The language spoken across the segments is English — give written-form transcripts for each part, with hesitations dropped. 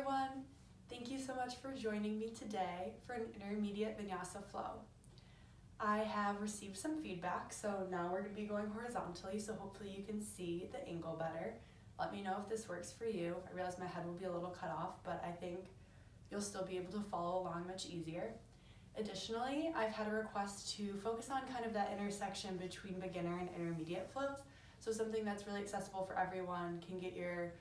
everyone. Thank you so much for joining me today for an intermediate Vinyasa flow. I have received some feedback, so now we're going to be going horizontally, so hopefully you can see the angle better. Let me know if this works for you. I realize my head will be a little cut off, but I think you'll still be able to follow along much easier. Additionally, I've had a request to focus on kind of that intersection between beginner and intermediate flows. So something that's really accessible for everyone, can get your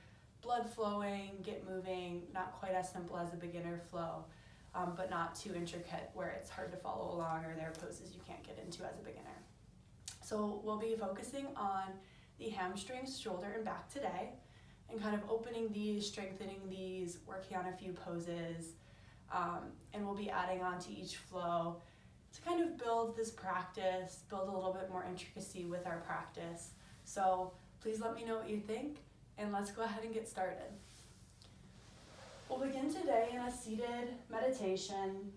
blood flowing, get moving, not quite as simple as a beginner flow, but not too intricate where it's hard to follow along or there are poses you can't get into as a beginner. So we'll be focusing on the hamstrings, shoulder, and back today, and kind of opening these, strengthening these, working on a few poses, and we'll be adding on to each flow to kind of build this practice, build a little bit more intricacy with our practice. So please let me know what you think, and let's go ahead and get started. We'll begin today in a seated meditation,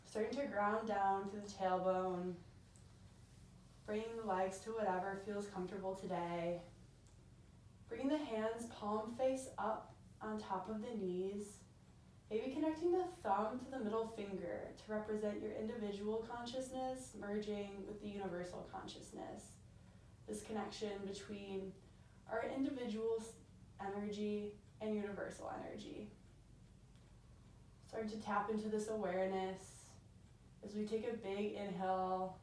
starting to ground down to the tailbone, bringing the legs to whatever feels comfortable today. Bringing the hands palm face up on top of the knees, maybe connecting the thumb to the middle finger to represent your individual consciousness merging with the universal consciousness. This connection between our individual energy and universal energy. Starting to tap into this awareness as we take a big inhale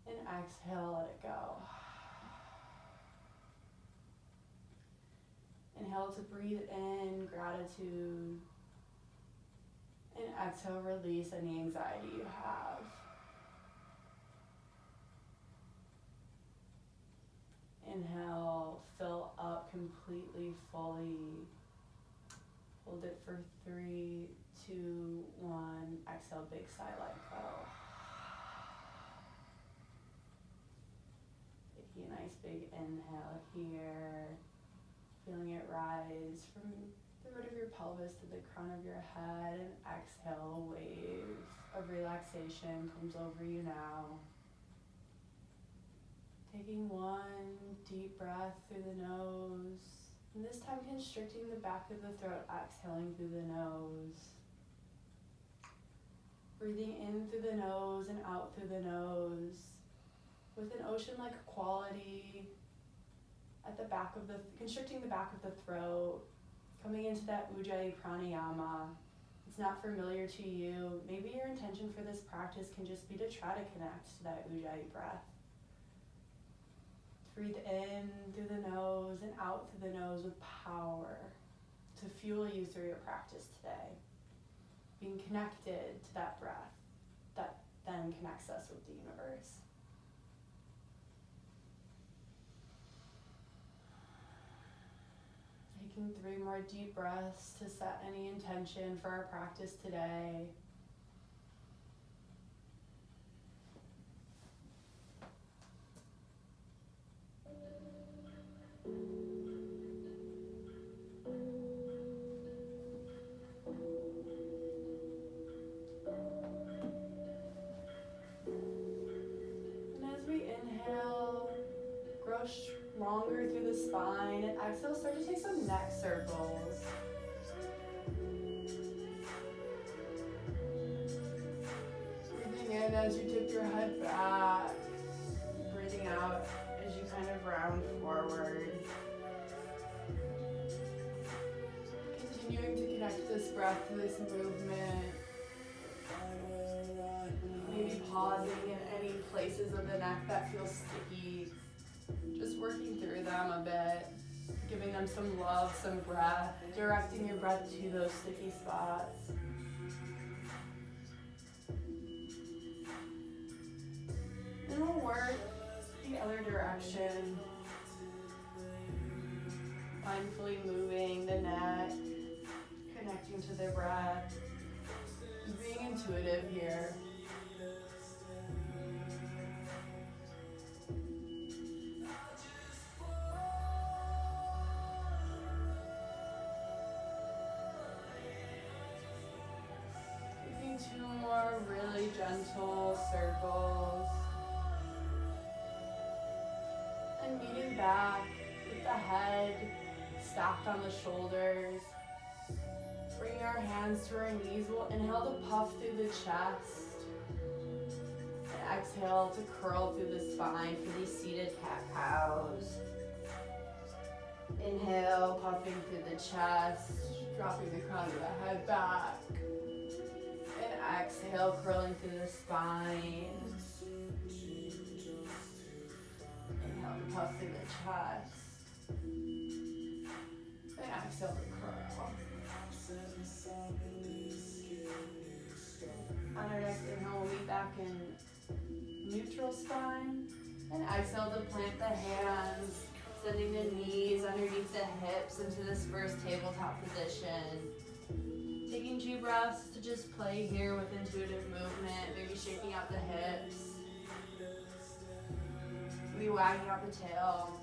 and exhale, let it go. Inhale to breathe in gratitude, and exhale, release any anxiety you have. Inhale, fill up completely, fully. Hold it for 3, 2, 1. Exhale, big sigh, let go. Taking a nice big inhale here. Feeling it rise from the root of your pelvis to the crown of your head, and exhale, a wave of relaxation comes over you now. Taking one deep breath through the nose, and this time constricting the back of the throat, exhaling through the nose. Breathing in through the nose and out through the nose with an ocean-like quality at the back of the, constricting the back of the throat, coming into that Ujjayi pranayama. It's not familiar to you. Maybe your intention for this practice can just be to try to connect to that Ujjayi breath. Breathe in through the nose and out through the nose with power to fuel you through your practice today. Being connected to that breath that then connects us with the universe. Taking 3 more deep breaths to set any intention for our practice today. Longer through the spine, and exhale, start to take some neck circles. Breathing in as you tip your head back, breathing out as you kind of round forward. Continuing to connect this breath to this movement. Maybe pausing in any places of the neck that feel sticky. Just working through them a bit, giving them some love, some breath, directing your breath to those sticky spots. Then we'll work the other direction, mindfully moving the neck, connecting to the breath, being intuitive here. Taking 2 more really gentle circles. And meeting back with the head stacked on the shoulders. Bring our hands to our knees. We'll inhale to puff through the chest. And exhale to curl through the spine for these seated cat-cows. Inhale, puffing through the chest, dropping the crown of the head back. And exhale, curling through the spine. Inhale to puff through the chest. And exhale to curl. On our next inhale, we'll be back in neutral spine. And exhale to plant the hands, sending the knees underneath the hips into this first tabletop position. Taking 2 breaths to just play here with intuitive movement, maybe shaking out the hips. Maybe wagging out the tail.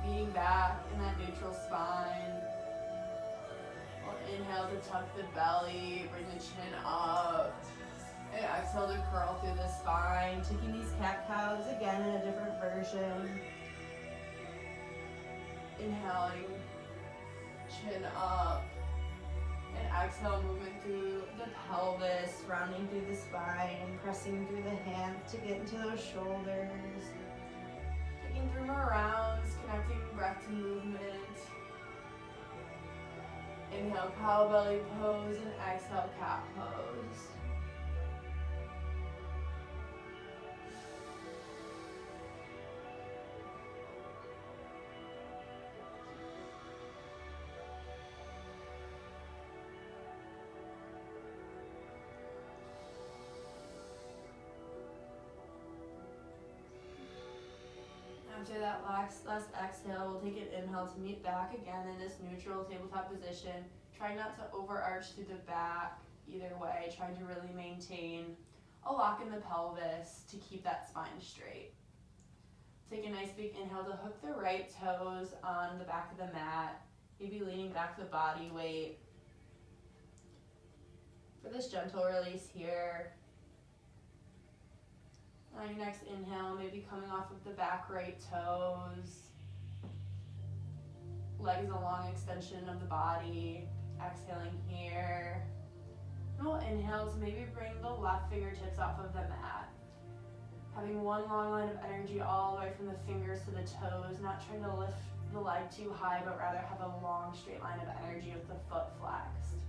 Being back in that neutral spine. We'll inhale to tuck the belly, bring the chin up. And exhale to curl through the spine, taking these cat-cows again in a different version. Inhaling, chin up. And exhale, movement through the pelvis, rounding through the spine, pressing through the hands to get into those shoulders. Taking 3 more rounds, connecting breath to movement. Inhale, cow belly pose, and exhale, cat pose. After that last exhale, we'll take an inhale to meet back again in this neutral tabletop position. Try not to overarch through the back either way, trying to really maintain a lock in the pelvis to keep that spine straight. Take a nice big inhale to hook the right toes on the back of the mat, maybe leaning back the body weight. For this gentle release here, on your next inhale, maybe coming off of the back right toes. Legs a long extension of the body. Exhaling here. And we'll inhale to maybe bring the left fingertips off of the mat. Having one long line of energy all the way from the fingers to the toes, not trying to lift the leg too high, but rather have a long straight line of energy with the foot flexed.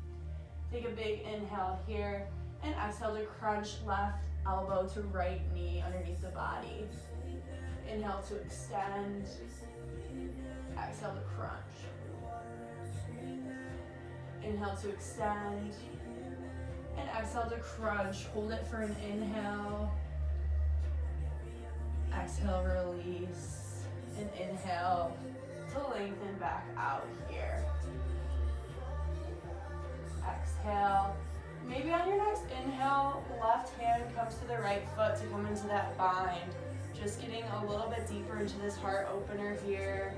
Take a big inhale here, and exhale to crunch left elbow to right knee underneath the body. Inhale to extend. Exhale to crunch. Inhale to extend. And exhale to crunch. Hold it for an inhale. Exhale, release. And inhale to lengthen back out here. Exhale. Maybe on your next inhale, left hand comes to the right foot to come into that bind. Just getting a little bit deeper into this heart opener here.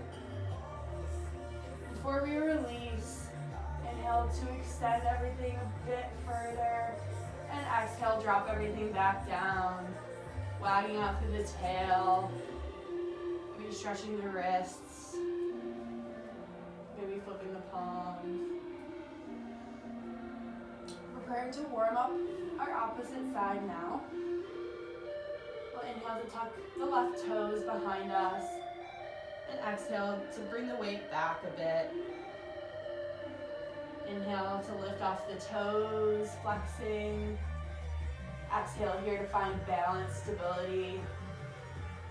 Before we release, inhale to extend everything a bit further. And exhale, drop everything back down. Wagging out through the tail. Maybe stretching the wrists. Maybe flipping the palms. Preparing to warm up our opposite side now. We'll inhale to tuck the left toes behind us. And exhale to bring the weight back a bit. Inhale to lift off the toes, flexing. Exhale here to find balance, stability.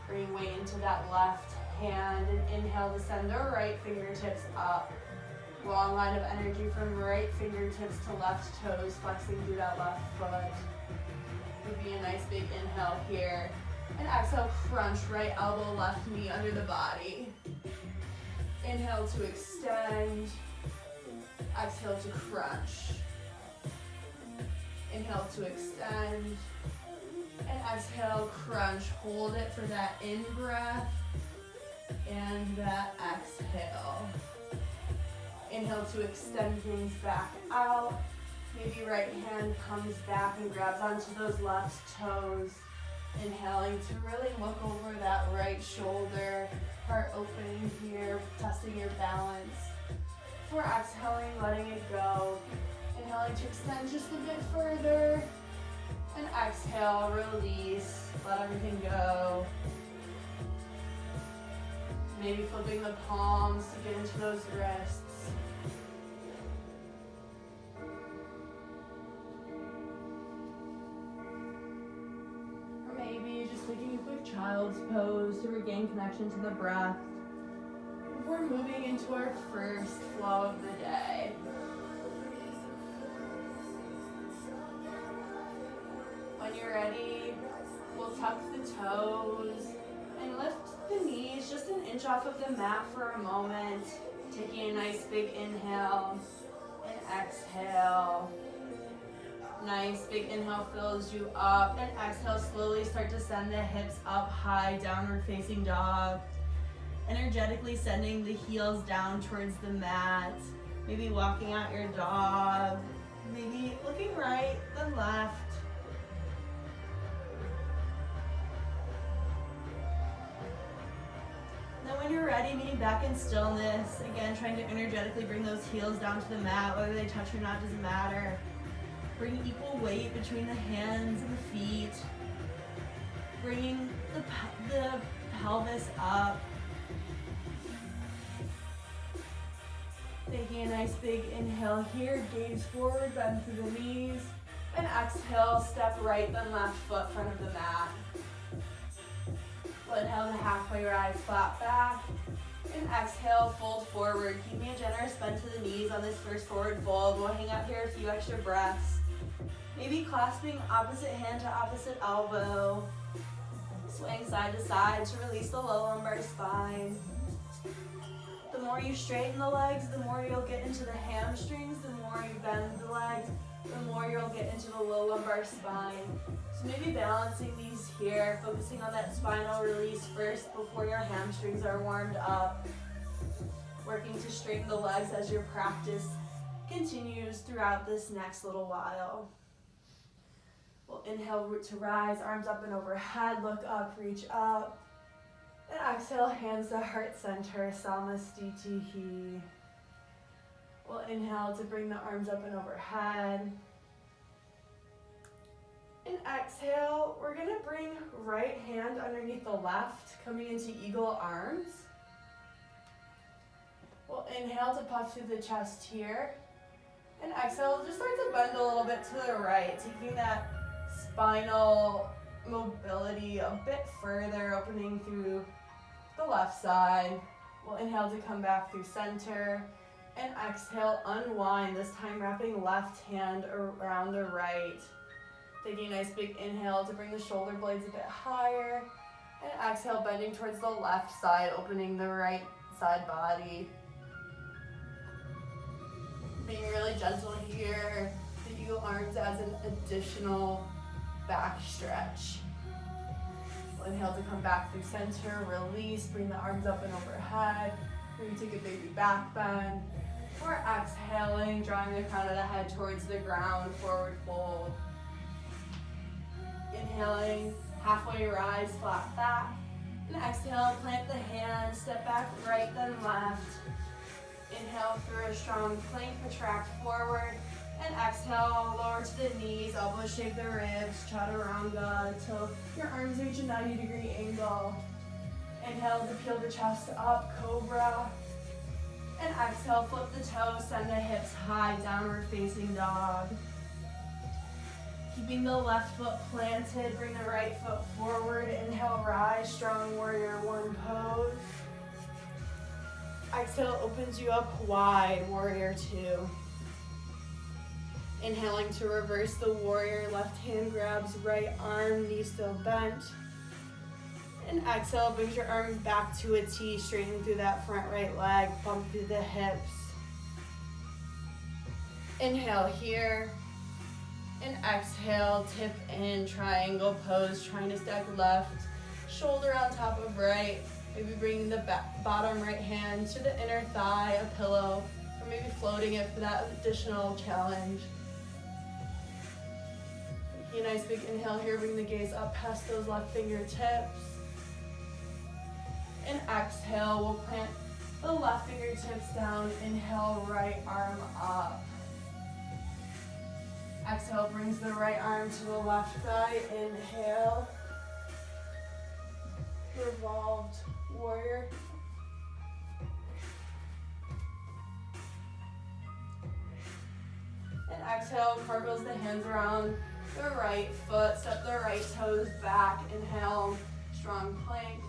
Bring weight into that left hand. And inhale to send the right fingertips up. Long line of energy from right fingertips to left toes, flexing through that left foot. Maybe a nice big inhale here. And exhale, crunch, right elbow, left knee under the body. Inhale to extend. Exhale to crunch. Inhale to extend. And exhale, crunch. Hold it for that in-breath and that exhale. Inhale to extend things back out. Maybe right hand comes back and grabs onto those left toes. Inhaling to really look over that right shoulder, heart opening here, testing your balance. Before exhaling, letting it go. Inhaling to extend just a bit further. And exhale, release, let everything go. Maybe flipping the palms to get into those wrists. Or maybe just taking a quick child's pose to regain connection to the breath. We're moving into our first flow of the day. When you're ready, we'll tuck the toes and lift the knees just an inch off of the mat for a moment. Taking a nice big inhale and exhale. Nice big inhale fills you up, and exhale, slowly start to send the hips up high, downward facing dog. Energetically sending the heels down towards the mat. Maybe walking out your dog. Maybe looking right, then left. Then when you're ready, meeting back in stillness. Again, trying to energetically bring those heels down to the mat. Whether they touch or not doesn't matter. Bring equal weight between the hands and the feet. Bringing the pelvis up. Taking a nice big inhale here, gaze forward, bend through the knees. And exhale, step right, then left foot front of the mat. Inhale to halfway rise, flat back. And exhale, fold forward. Keeping a generous bend to the knees on this first forward fold. We'll hang out here a few extra breaths. Maybe clasping opposite hand to opposite elbow. Swaying side to side to release the low lumbar spine. The more you straighten the legs, the more you'll get into the hamstrings. The more you bend the legs, the more you'll get into the low lumbar spine. So maybe balancing these here, focusing on that spinal release first before your hamstrings are warmed up. Working to straighten the legs as your practice continues throughout this next little while. We'll inhale to rise, arms up and overhead, look up, reach up. And exhale, hands to heart center, Samastitihi. We'll inhale to bring the arms up and overhead. And exhale, we're gonna bring right hand underneath the left, coming into eagle arms. We'll inhale to puff through the chest here. And exhale, just start to bend a little bit to the right, taking that spinal mobility a bit further, opening through the left side. We'll inhale to come back through center. And exhale, unwind, this time wrapping left hand around the right. Taking a nice big inhale to bring the shoulder blades a bit higher. And exhale, bending towards the left side, opening the right side body. Being really gentle here. The eagle arms as an additional back stretch. We'll inhale to come back through center, release, bring the arms up and overhead. Maybe take a baby back bend. Or exhaling, drawing the crown of the head towards the ground, forward fold. Inhaling, halfway rise, flat back. And exhale, plant the hands, step back right, then left. Inhale through a strong plank, protract forward. And exhale, lower to the knees, elbows shake the ribs, chaturanga, till your arms reach a 90-degree angle. Inhale to peel the chest up, cobra. And exhale, flip the toes, send the hips high, downward facing dog. Keeping the left foot planted, bring the right foot forward. Inhale, rise, strong warrior one pose. Exhale, opens you up wide, warrior two. Inhaling to reverse the warrior, left hand grabs right arm, knee still bent. And exhale, brings your arm back to a T, straighten through that front right leg, bump through the hips. Inhale here. And exhale, tip in, triangle pose, trying to stack left, shoulder on top of right. Maybe bringing the bottom right hand to the inner thigh, a pillow, or maybe floating it for that additional challenge. Taking a nice big inhale here, bring the gaze up past those left fingertips. And exhale, we'll plant the left fingertips down. Inhale, right arm up. Exhale, brings the right arm to the left thigh. Inhale. Revolved warrior. And exhale, cartwheels the hands around the right foot. Step the right toes back. Inhale, strong plank.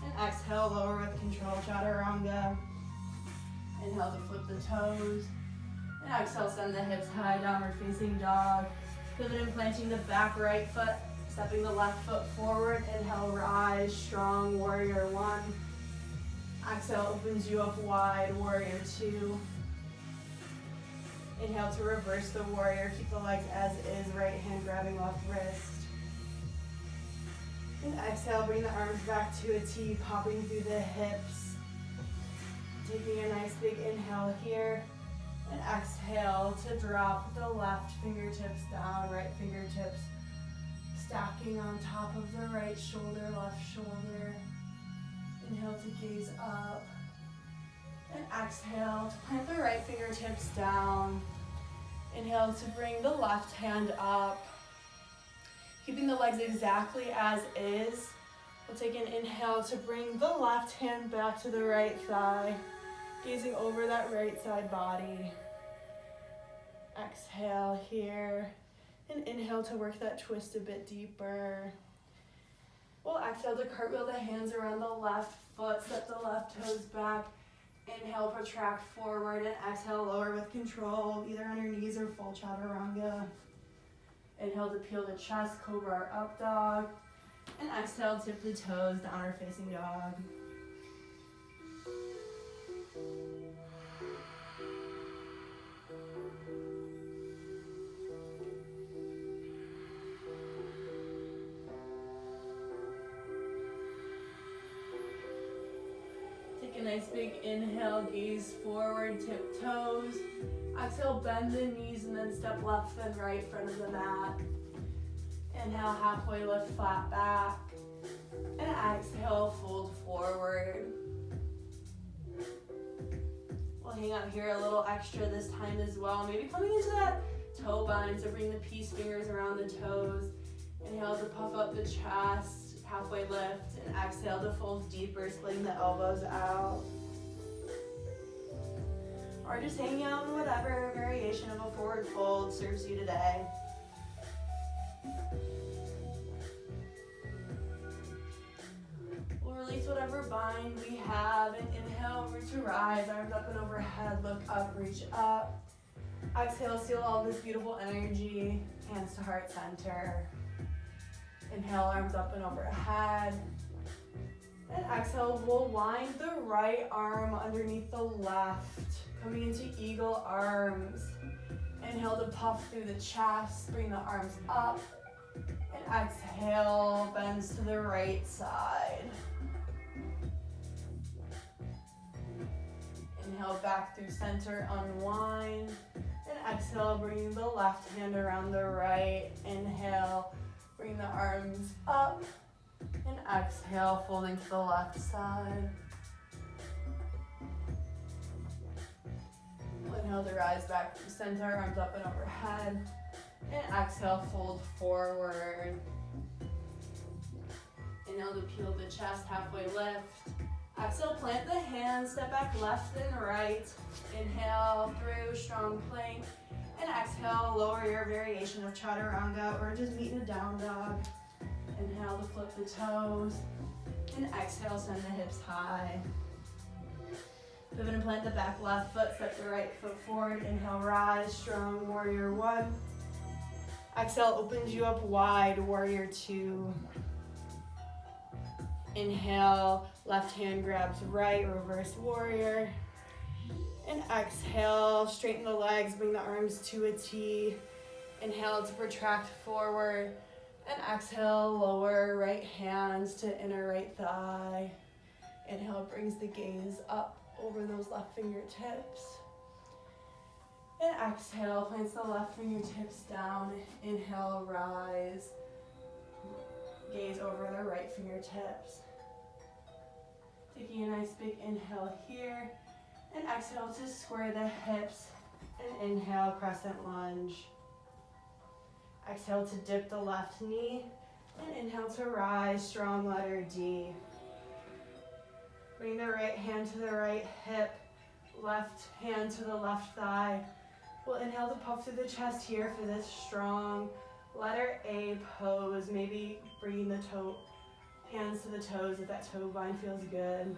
And exhale, lower with control, chaturanga. Inhale to flip the toes. And exhale, send the hips high, downward facing dog. Pivot and planting the back right foot, stepping the left foot forward. Inhale, rise, strong, warrior one. Exhale, opens you up wide, warrior two. Inhale to reverse the warrior, keep the legs as is, right hand grabbing left wrist. And exhale, bring the arms back to a T, popping through the hips. Taking a nice big inhale here. And exhale to drop the left fingertips down, right fingertips stacking on top of the right shoulder, left shoulder. Inhale to gaze up. And exhale to plant the right fingertips down. Inhale to bring the left hand up. Keeping the legs exactly as is. We'll take an inhale to bring the left hand back to the right thigh. Gazing over that right side body. Exhale here. And inhale to work that twist a bit deeper. We'll exhale to cartwheel the hands around the left foot. Step the left toes back. Inhale, protract forward. And exhale, lower with control, either on your knees or full chaturanga. Inhale to peel the chest, cobra or up dog. And exhale, tip the toes, downward facing dog. Take a nice big inhale, gaze forward, tip toes. Exhale, bend the knees and then step left and right front of the mat. Inhale, halfway lift, flat back. And exhale, fold forward. We'll hang out here a little extra this time as well. Maybe coming into that toe bind, so bring the peace fingers around the toes. Inhale to puff up the chest, halfway lift. And exhale to fold deeper, splitting the elbows out. Or just hanging out in whatever variation of a forward fold serves you today. We'll release whatever bind we have and inhale, root to rise, arms up and overhead, look up, reach up. Exhale, seal all this beautiful energy, hands to heart center. Inhale, arms up and overhead. And exhale, we'll wind the right arm underneath the left, coming into eagle arms. Inhale to puff through the chest, bring the arms up. And exhale, bends to the right side. Inhale, back through center, unwind. And exhale, bring the left hand around the right. Inhale, bring the arms up. And exhale, folding to the left side. Inhale to rise back through center, arms up and overhead. And exhale, fold forward. Inhale to peel the chest, halfway lift. Exhale, plant the hands, step back left and right. Inhale through, strong plank. And exhale, lower your variation of chaturanga or just meet in a down dog. Inhale to flip the toes. And exhale, send the hips high. Pivot and plant the back left foot, step the right foot forward. Inhale, rise, strong, warrior one. Exhale, opens you up wide, warrior two. Inhale, left hand grabs right, reverse warrior. And exhale, straighten the legs, bring the arms to a T. Inhale to protract forward. And exhale, lower right hands to inner right thigh. Inhale, brings the gaze up over those left fingertips. And exhale, plants the left fingertips down. Inhale, rise. Gaze over the right fingertips. Taking a nice big inhale here. And exhale to square the hips. And inhale, crescent lunge. Exhale to dip the left knee. And inhale to rise, strong letter D. Bring the right hand to the right hip. Left hand to the left thigh. We'll inhale to puff through the chest here for this strong letter A pose. Maybe bringing the hands to the toes if that toe bind feels good.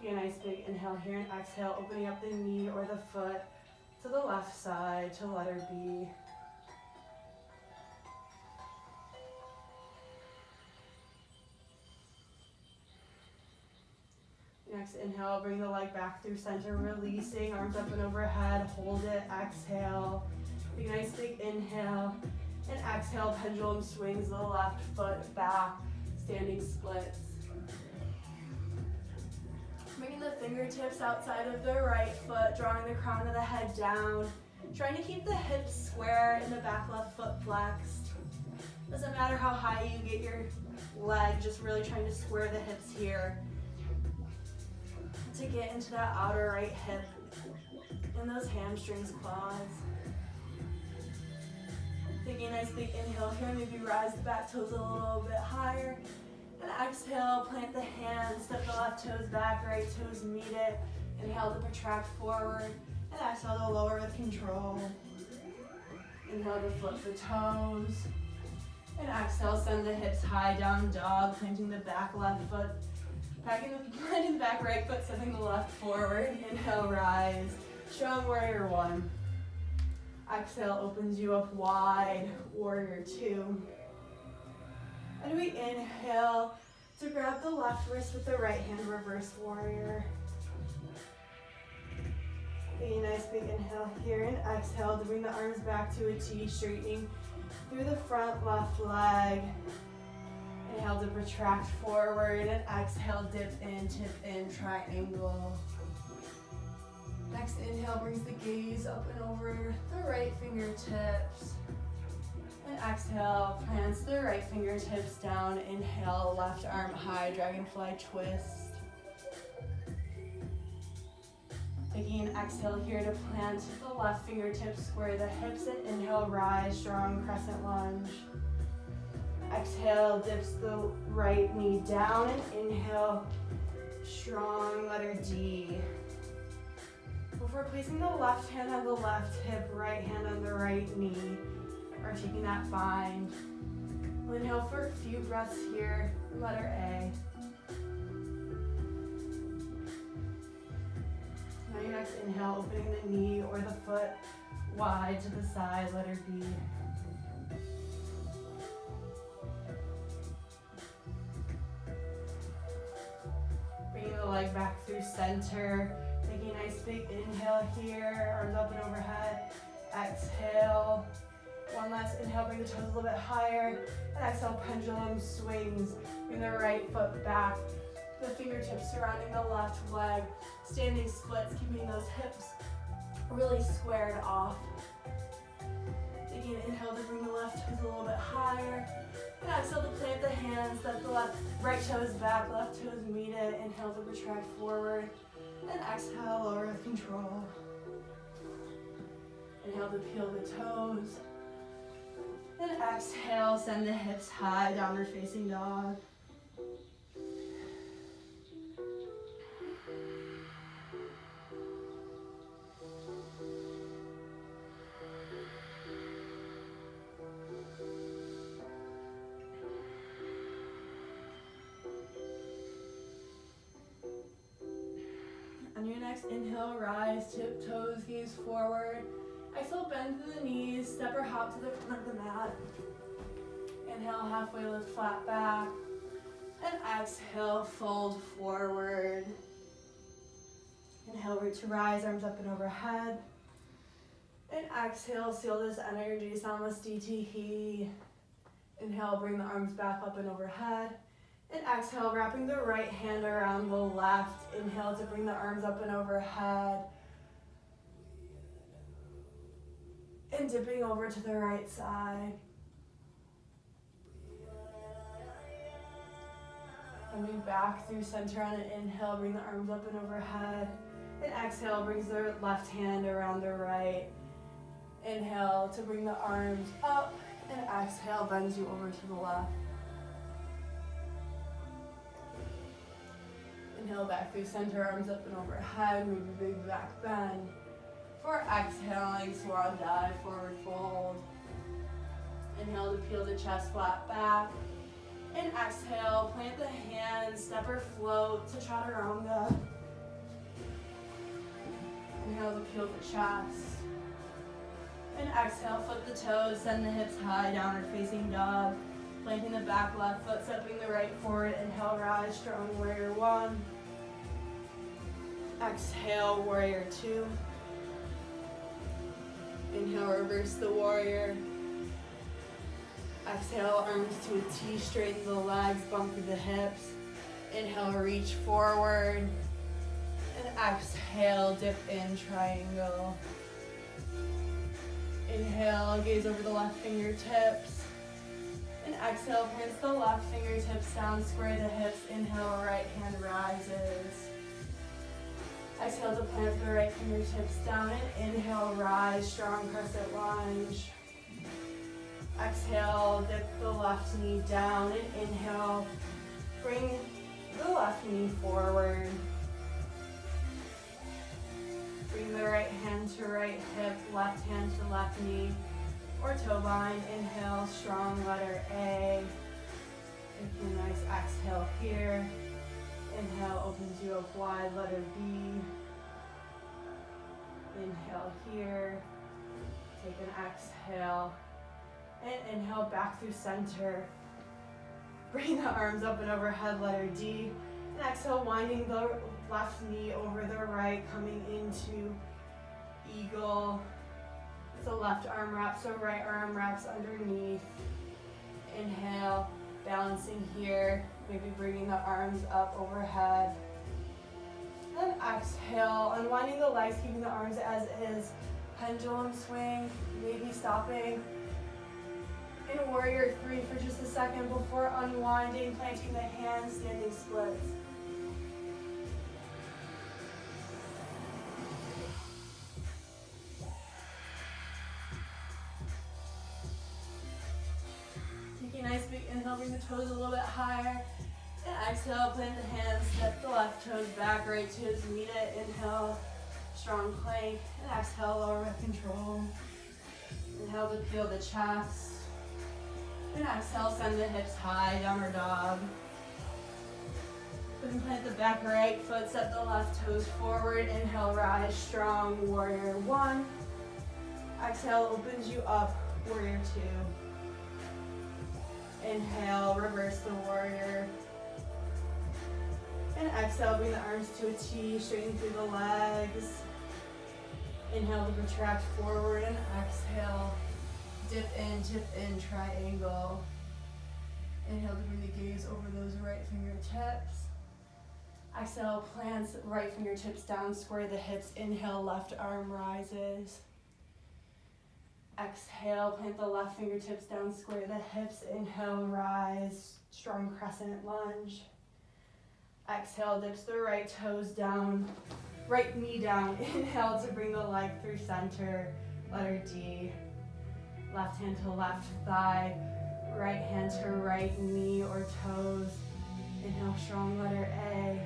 Take a nice big inhale here and exhale, opening up the knee or the foot to the left side to letter B. Next inhale, bring the leg back through center, releasing, arms up and overhead, hold it, exhale. Take a nice big inhale, and exhale, pendulum swings the left foot back, standing splits. Bringing the fingertips outside of the right foot, drawing the crown of the head down, trying to keep the hips square and the back left foot flexed. Doesn't matter how high you get your leg, just really trying to square the hips here to get into that outer right hip and those hamstrings, quads. Taking a nice big inhale here, maybe rise the back toes a little bit higher. And exhale, plant the hands, step the left toes back, right toes meet it. Inhale to protract forward, and exhale to lower with control. Inhale to flip the toes. And exhale, send the hips high, down dog, planting the back left foot. Planting the back right foot, stepping the left forward. Inhale, rise. Strong warrior one. Exhale, opens you up wide, warrior two. And we inhale to grab the left wrist with the right hand, reverse warrior. Take a nice big inhale here and exhale to bring the arms back to a T, straightening through the front left leg. Inhale to protract forward and exhale, dip in, tip in, triangle. Next inhale brings the gaze up and over the right fingertips. And exhale, plants the right fingertips down. Inhale, left arm high, dragonfly twist. Taking an exhale here to plant the left fingertips, square the hips, and inhale, rise, strong crescent lunge. Exhale, dips the right knee down, and inhale, strong letter D. Before placing the left hand on the left hip, right hand on the right knee, or taking that bind. We'll inhale for a few breaths here, letter A. Now your next inhale, opening the knee or the foot wide to the side, letter B. Bringing the leg back through center, taking a nice big inhale here, arms up and overhead. Exhale. One last inhale, bring the toes a little bit higher. And exhale, pendulum swings. Bring the right foot back. The fingertips surrounding the left leg. Standing splits, keeping those hips really squared off. Taking an inhale to bring the left toes a little bit higher. And exhale to plant the hands, step the right toes back, left toes meet it. Inhale to retract forward. And exhale, lower with control. Inhale to peel the toes. And exhale, send the hips high, downward facing dog. On your next inhale, rise, tip toes, gaze forward. Exhale, bend through the knees, step or hop to the front of the mat. Inhale, halfway lift, flat back. And exhale, fold forward. Inhale, root to rise, arms up and overhead. And exhale, seal this energy, Samastitihi. Inhale, bring the arms back up and overhead. And exhale, wrapping the right hand around the left. Inhale to bring the arms up and overhead. And dipping over to the right side. Coming back through center on an inhale, bring the arms up and overhead. And exhale, brings the left hand around the right. Inhale to bring the arms up, and exhale bends you over to the left. Inhale back through center, arms up and overhead, maybe big back bend. For exhaling, swan dive, forward fold. Inhale to peel the chest flat back. And exhale, plant the hands, step or float to chaturanga. Inhale to peel the chest. And exhale, flip the toes, send the hips high, downward facing dog. Planting the back left foot, stepping the right forward. Inhale, rise, strong warrior one. Exhale, warrior two. Inhale, reverse the warrior. Exhale, arms to a T, straighten the legs, bump through the hips. Inhale, reach forward. And exhale, dip in, triangle. Inhale, gaze over the left fingertips. And exhale, plant the left fingertips down, square the hips. Inhale, right hand rises. Exhale to plant the right fingertips down and inhale, rise, strong crescent lunge. Exhale, dip the left knee down and inhale, bring the left knee forward. Bring the right hand to right hip, left hand to left knee, or toe bind. Inhale, strong letter A. Take a nice exhale here. Inhale, opens you up wide, letter B. Inhale here. Take an exhale. And inhale back through center. Bring the arms up and overhead, letter D. And exhale, winding the left knee over the right, coming into eagle. So left arm wraps, so right arm wraps underneath. Inhale, balancing here. Maybe bringing the arms up overhead. Then exhale, unwinding the legs, keeping the arms as is. Pendulum swing, maybe stopping in warrior three for just a second before unwinding, planting the hands, standing splits. Taking a nice big inhale, bring the toes a little bit higher. And exhale, plant the hands, step the left toes back, right toes meet it. Inhale, strong plank. And exhale, lower with control. Inhale to peel the chest. And exhale, send the hips high, downward dog. Then plant the back right foot, step the left toes forward. Inhale, rise, strong, warrior one. Exhale, opens you up, warrior two. Inhale, reverse the warrior. And exhale, bring the arms to a T, straighten through the legs. Inhale to retract forward and exhale. Dip in, triangle. Inhale to bring the gaze over those right fingertips. Exhale, plant right fingertips down, square the hips. Inhale, left arm rises. Exhale, plant the left fingertips down, square the hips. Inhale, rise, strong crescent lunge. Exhale, dips the right toes down, right knee down. Inhale to bring the leg through center, letter D. Left hand to left thigh, right hand to right knee or toes. Inhale, strong letter A.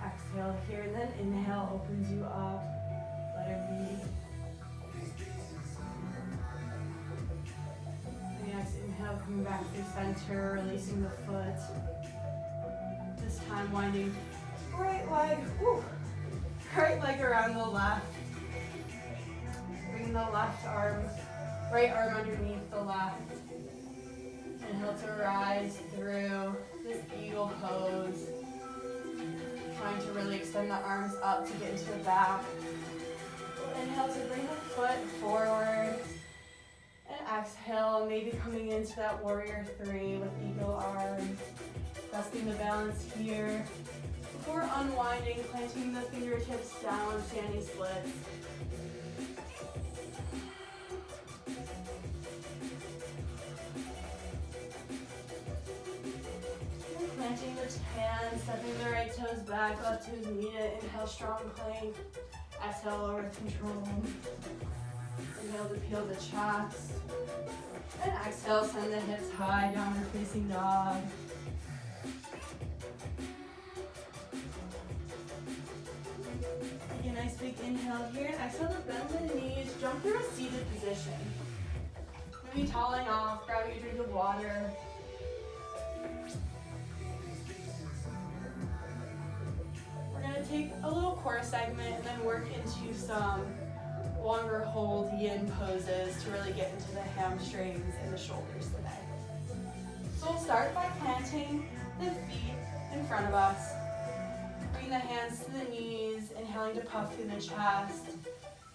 Exhale here, and then inhale, opens you up, letter B. And next inhale, coming back through center, releasing the foot. This time winding right leg, right leg around the left. Bring the left arm, right arm underneath the left. Inhale to rise through this eagle pose. Trying to really extend the arms up to get into the back. Inhale to bring the foot forward. And exhale, maybe coming into that warrior three with eagle arms. Resting the balance here. Before unwinding, planting the fingertips down, standing splits. And planting the switch hands, stepping the right toes back, left toes meet. Inhale, strong plank. Exhale, lower with control. Inhale to peel the chest. And exhale, send the hips high, downward facing dog. Take a nice big inhale here. And exhale to bend the knees, jump through a seated position. Maybe toweling off, grab your drink of water. We're gonna take a little core segment and then work into some longer hold yin poses to really get into the hamstrings and the shoulders today. So we'll start by planting the feet in front of us. Bring the hands to the knees, inhaling to puff through the chest.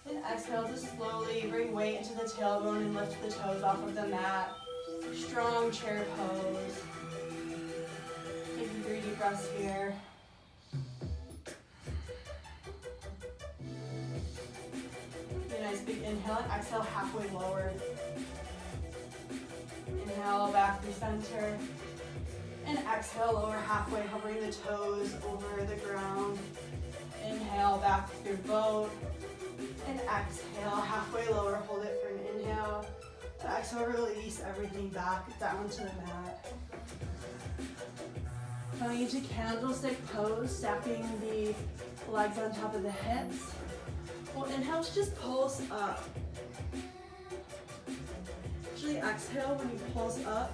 And exhale to slowly bring weight into the tailbone and lift the toes off of the mat. Strong chair pose. Taking 3 deep breaths here. A nice big inhale and exhale halfway lower. Inhale back through center. And exhale lower halfway, hovering the toes over the ground. Inhale back through boat. And exhale halfway lower, hold it for an inhale. And exhale, release everything back down to the mat. Coming into candlestick pose, stacking the legs on top of the hips. We'll inhale to just pulse up. Actually exhale when you pulse up,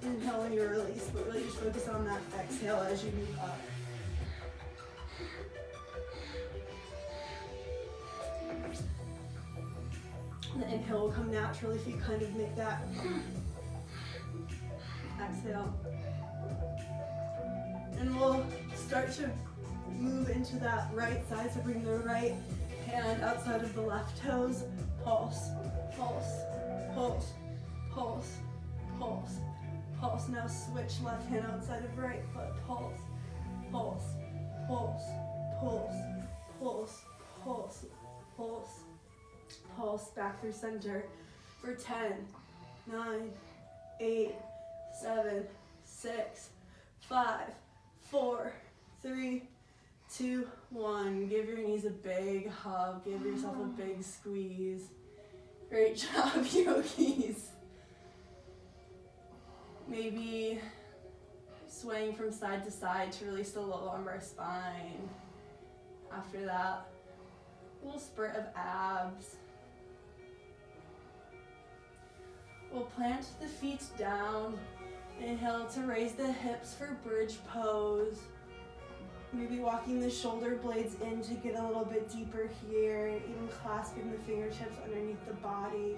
inhale when you release, but really just focus on that exhale as you move up. The inhale will come naturally if you kind of make that exhale. And we'll start to move into that right side, so bring the right hand outside of the left toes. Pulse, pulse, pulse, pulse, pulse, pulse. Now switch left hand outside of right foot. Pulse, pulse, pulse, pulse, pulse, pulse, pulse, pulse. Back through center for 10, 9, 8, 7, 6, 5, 4, 3, 2, 1. Give your knees a big hug. Give yourself a big squeeze. Great job, yogis. Maybe swaying from side to side to release the low lumbar spine. After that, a little spurt of abs. We'll plant the feet down. Inhale to raise the hips for bridge pose. Maybe walking the shoulder blades in to get a little bit deeper here, even clasping the fingertips underneath the body.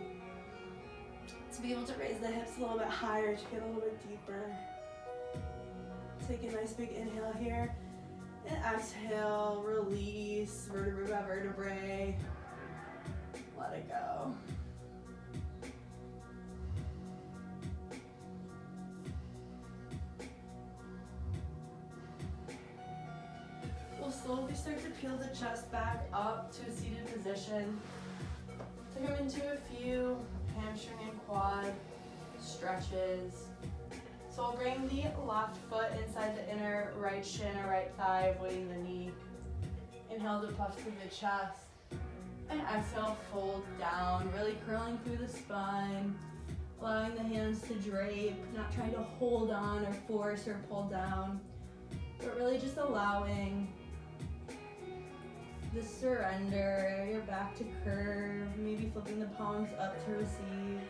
To be able to raise the hips a little bit higher to get a little bit deeper. Take a nice big inhale here. And exhale, release, vertebrae by vertebrae. Let it go. We'll slowly start to peel the chest back up to a seated position. To come into a few hamstring and quad stretches. So we'll bring the left foot inside the inner right shin or right thigh, avoiding the knee. Inhale to puff through the chest. And exhale, fold down, really curling through the spine. Allowing the hands to drape, not trying to hold on or force or pull down. But really just allowing the surrender, your back to curve, maybe flipping the palms up to receive.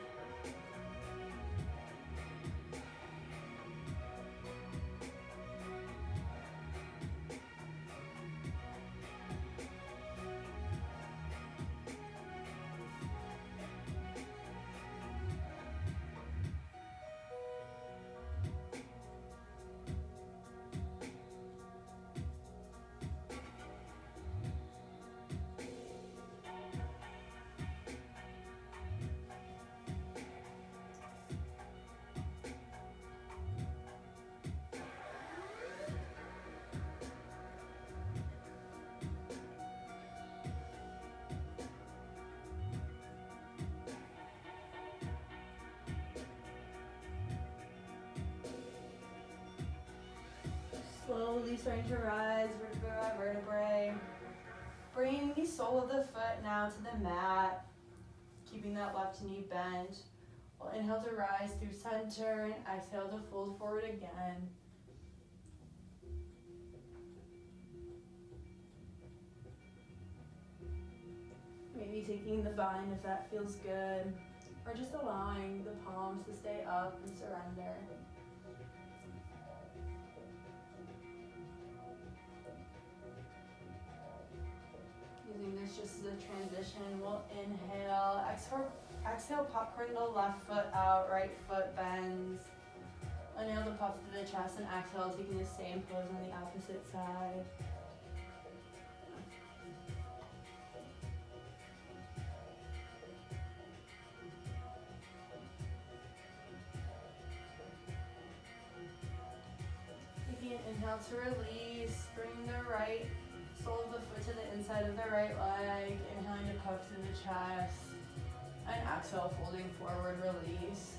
slowly starting to rise vertebrae by vertebrae. Bring the sole of the foot now to the mat, keeping that left knee bent. We'll inhale to rise through center and exhale to fold forward again. Maybe taking the bind if that feels good, or just allowing the palms to stay up and surrender. Using this just as a transition, we'll inhale, exhale, popcorn the left foot out, right foot bends. Inhale to puff to the chest and exhale, taking the same pose on the opposite side. Taking an inhale to release, bring the right sole of the foot to the inside of the right leg, inhaling to puff to the chest, and exhale, folding forward, release.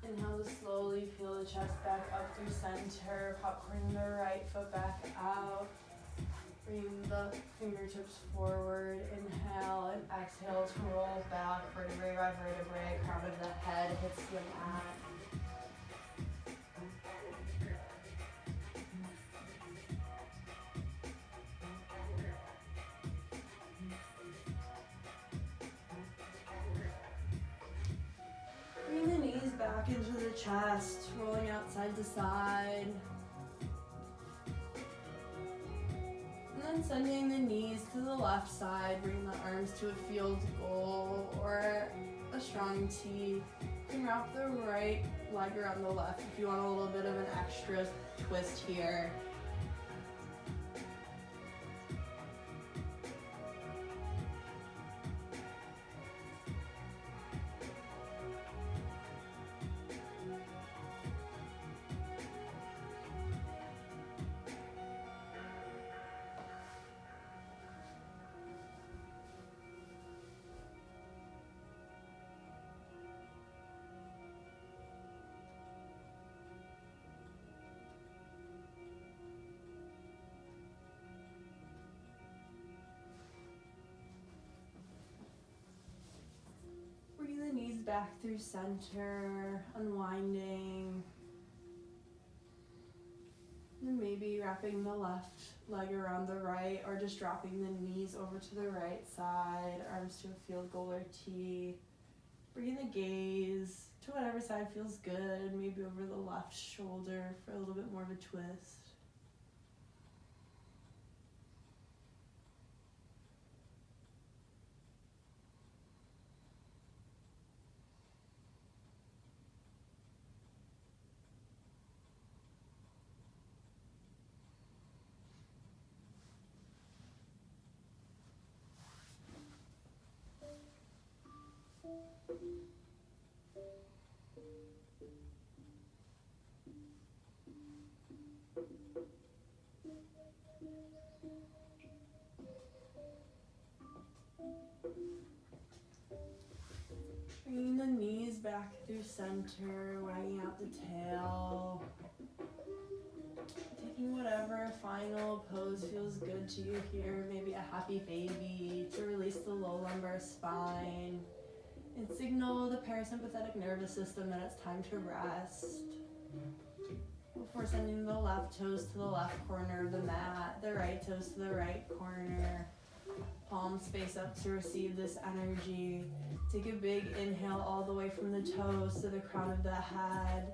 Inhale to slowly peel the chest back up through center, popcorning the right foot back out. Bring the fingertips forward, inhale and exhale to roll back, vertebrae by vertebrae, crown of the head hits the mat. Bring the knees back into the chest, rolling out side to side. And then sending the knees to the left side, bring the arms to a field goal or a strong T. You can wrap the right leg around the left if you want a little bit of an extra twist here. Bring the knees back through center, unwinding. And maybe wrapping the left leg around the right or just dropping the knees over to the right side, arms to a field goal or T. Bringing the gaze to whatever side feels good, maybe over the left shoulder for a little bit more of a twist. Bringing the knees back through center, wagging out the tail. Taking whatever final pose feels good to you here, maybe a happy baby to release the low lumbar spine and signal the parasympathetic nervous system that it's time to rest. Before sending the left toes to the left corner of the mat, the right toes to the right corner. Palms face up to receive this energy. Take a big inhale all the way from the toes to the crown of the head.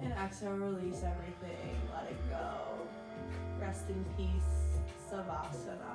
And exhale, release everything. Let it go. Rest in peace. Savasana.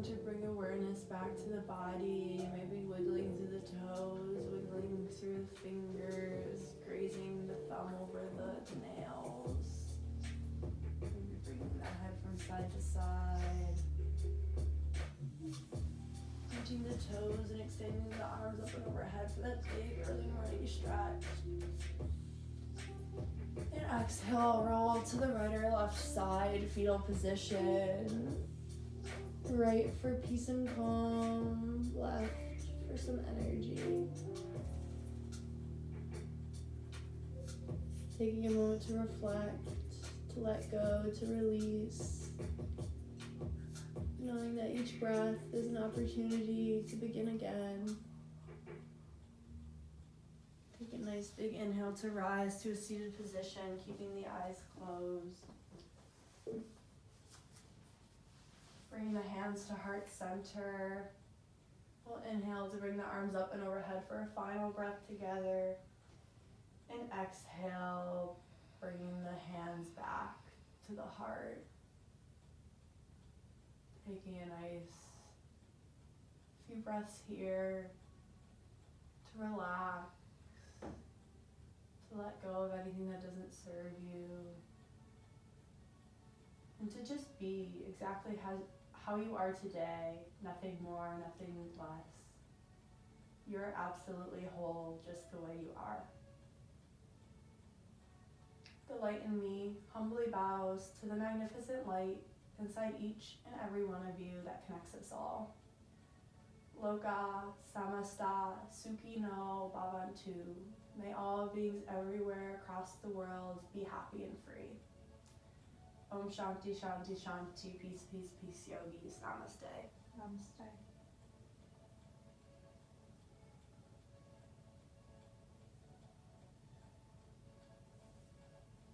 To bring awareness back to the body, maybe wiggling through the toes, wiggling through the fingers, grazing the thumb over the nails. Maybe bringing the head from side to side. Reaching the toes and extending the arms up and overhead for that big early morning stretch. And exhale, roll to the right or left side, fetal position. Right for peace and calm, left for some energy. Taking a moment to reflect, to let go, to release. Knowing that each breath is an opportunity to begin again. Take a nice big inhale to rise to a seated position, keeping the eyes closed. Bring the hands to heart center. We'll inhale to bring the arms up and overhead for a final breath together. And exhale, bringing the hands back to the heart. Taking a nice few breaths here to relax, to let go of anything that doesn't serve you, and to just be exactly how you are today, nothing more, nothing less. You're absolutely whole just the way you are. The light in me humbly bows to the magnificent light inside each and every one of you that connects us all. Loka samasta sukhi no bhavantu. May all beings everywhere across the world be happy and free. Om Shanti Shanti Shanti. Peace, peace, peace, yogis. Namaste. Namaste.